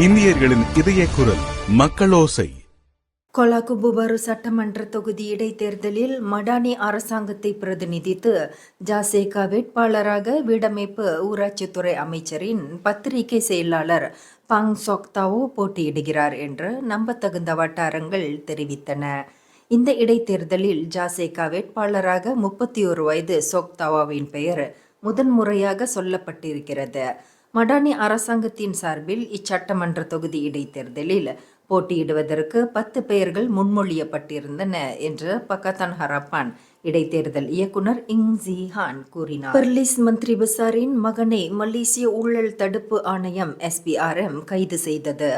இந்தியர்களின் இதய குரல் மக்களோசை. கொலாகுபுபாரு சட்டமன்ற தொகுதி இடைத்தேர்தலில் மடானி அரசாங்கத்தை பிரதிநிதித்து ஜாசேகா வேட்பாளராக வீடமைப்பு ஊராட்சித்துறை அமைச்சரின் பத்திரிகை செயலாளர் பாங் சோக்தாவோ போட்டியிடுகிறார் என்று நம்பத்தகுந்த வட்டாரங்கள் தெரிவித்தன. இந்த இடைத்தேர்தலில் ஜாசேகா வேட்பாளராக 31 வயது சோக்தாவாவின் பெயர் முதன்முறையாக சொல்லப்பட்டிருக்கிறது. மடானி அரசாங்கத்தின் சார்பில் இச்சட்டமன்ற தொகுதி இடைத்தேர்தலில் போட்டியிடுவதற்கு 10 பெயர்கள் முன்மொழியப்பட்டிருந்தன என்று பக்கத்தான் ஹராப்பான் இடைத்தேர்தல் இயக்குனர் இங் ஜிஹான் கூறினார். பெர்லிஸ் மந்திரி பசாரின் மகனை மலேசிய ஊழல் தடுப்பு ஆணையம் SPRM கைது செய்தது.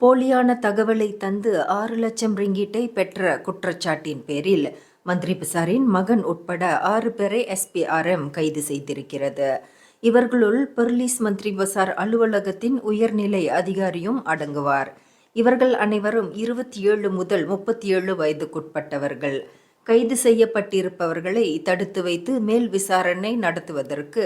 போலியான தகவலை தந்து 6 லட்சம் ரிங்கிட்டை பெற்ற குற்றச்சாட்டின் பேரில் மந்திரி பசாரின் மகன் உட்பட 6 பேரை SPRM கைது செய்திருக்கிறது. இவர்களுள் பெர்லிஸ் மந்திரி பசார் அலுவலகத்தின் உயர்நிலை அதிகாரியும் அடங்குவார். இவர்கள் அனைவரும் 27 முதல் 37 வயதுக்குட்பட்டவர்கள். கைது செய்யப்பட்டிருப்பவர்களை தடுத்து வைத்து மேல் விசாரணை நடத்துவதற்கு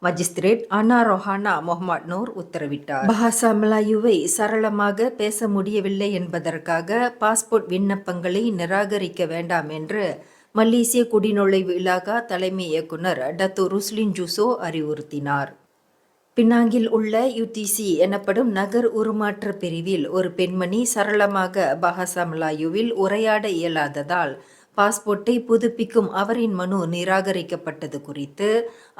மஜிஸ்திரேட் அனா ரொஹானா முகமது நூர் உத்தரவிட்டார். பஹாசா மலாயுவை சரளமாக பேச முடியவில்லை என்பதற்காக பாஸ்போர்ட் விண்ணப்பங்களை நிராகரிக்க வேண்டாம் என்று மலேசிய குடிநுழைவு இலாகா தலைமை இயக்குனர் டத்து ருஸ்லின் ஜூசோ அறிவுறுத்தினார். பினாங்கில் உள்ள UTC எனப்படும் நகர் உருமாற்ற பிரிவில் ஒரு பெண்மணி சரளமாக பஹாசா மலாயுவில் உரையாட இயலாததால் பாஸ்போர்ட்டை புதுப்பிக்கும் அவரின் மனு நிராகரிக்கப்பட்டது குறித்து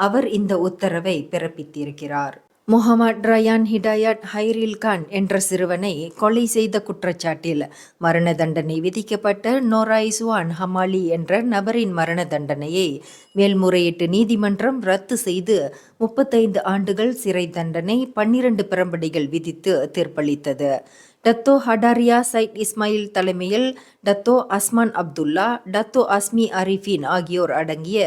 அவர் இந்த உத்தரவை பிறப்பித்திருக்கிறார். முகமது ரயான் ஹிடாயத் ஹைரில் கான் என்ற சிறுவனை கொலை செய்த குற்றச்சாட்டில் மரண தண்டனை விதிக்கப்பட்ட நோராய்சுவான் ஹமாலி என்ற நபரின் மரண தண்டனையை மேல்முறையீட்டு நீதிமன்றம் ரத்து செய்து 35 ஆண்டுகள் சிறை தண்டனை 12 பிரம்படிகள் விதித்து தீர்ப்பளித்தது. டத்தோ ஹடாரியா சைட் இஸ்மாயில் தலைமையில் டத்தோ அஸ்மான் அப்துல்லா, டத்தோ அஸ்மி அரிஃபின் ஆகியோர் அடங்கிய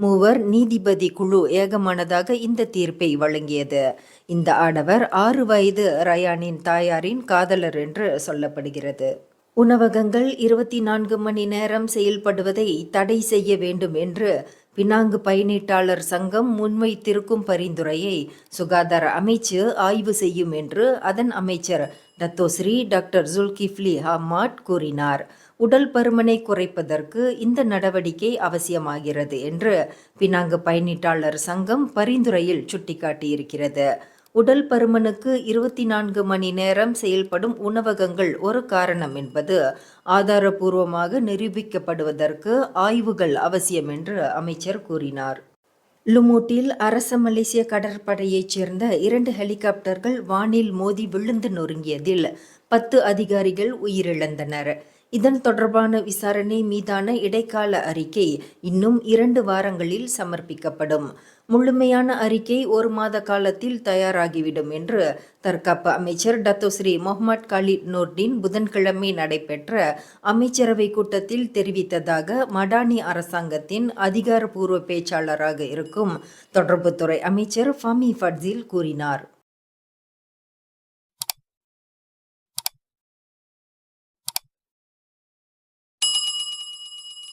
3 நீதிபதி குழு ஏகமானதாக இந்த தீர்ப்பை வழங்கியது. இந்த ஆடவர் 6 வயது ரயானின் தாயாரின் காதலர் என்று சொல்லப்படுகிறது. உணவகங்கள் 24 மணி நேரம் செயல்படுவதை தடை செய்ய வேண்டும் என்று பினாங்கு பயணீட்டாளர் சங்கம் முன்வைத்திருக்கும் பரிந்துரையை சுகாதார அமைச்சு ஆய்வு செய்யும் என்று அதன் அமைச்சர் டத்தோஸ்ரீ டாக்டர் ஜுல்கிஃப்லி ஹமாட் கூறினார். உடல் பருமனை குறைப்பதற்கு இந்த நடவடிக்கை அவசியமாகிறது என்று பினாங்கு பயணீட்டாளர் சங்கம் பரிந்துரையில் சுட்டிக்காட்டியிருக்கிறது. உடல் பருமனுக்கு 24 மணி நேரம் செயல்படும் உணவகங்கள் ஒரு காரணம் என்பது ஆதாரபூர்வமாக நிரூபிக்கப்படுவதற்கு ஆய்வுகள் அவசியம் என்று அமைச்சர் கூறினார். லுமூட்டில் அரச மலேசிய கடற்படையைச் சேர்ந்த 2 ஹெலிகாப்டர்கள் வானில் மோதி விழுந்து நொறுங்கியதில் 10 அதிகாரிகள் உயிரிழந்தனர். இதன் தொடர்பான விசாரணை மீதான இடைக்கால அறிக்கை இன்னும் 2 வாரங்களில் சமர்ப்பிக்கப்படும். முழுமையான அறிக்கை 1 மாத காலத்தில் தயாராகிவிடும் என்று தற்காப்பு அமைச்சர் டத்தோஸ்ரீ முகமது காலித் நூர்டின் புதன்கிழமை நடைபெற்ற அமைச்சரவை கூட்டத்தில் தெரிவித்ததாக மடானி அரசாங்கத்தின் அதிகாரப்பூர்வ பேச்சாளராக இருக்கும் தொடர்புத்துறை அமைச்சர் ஃபமி ஃபட்சில் கூறினார்.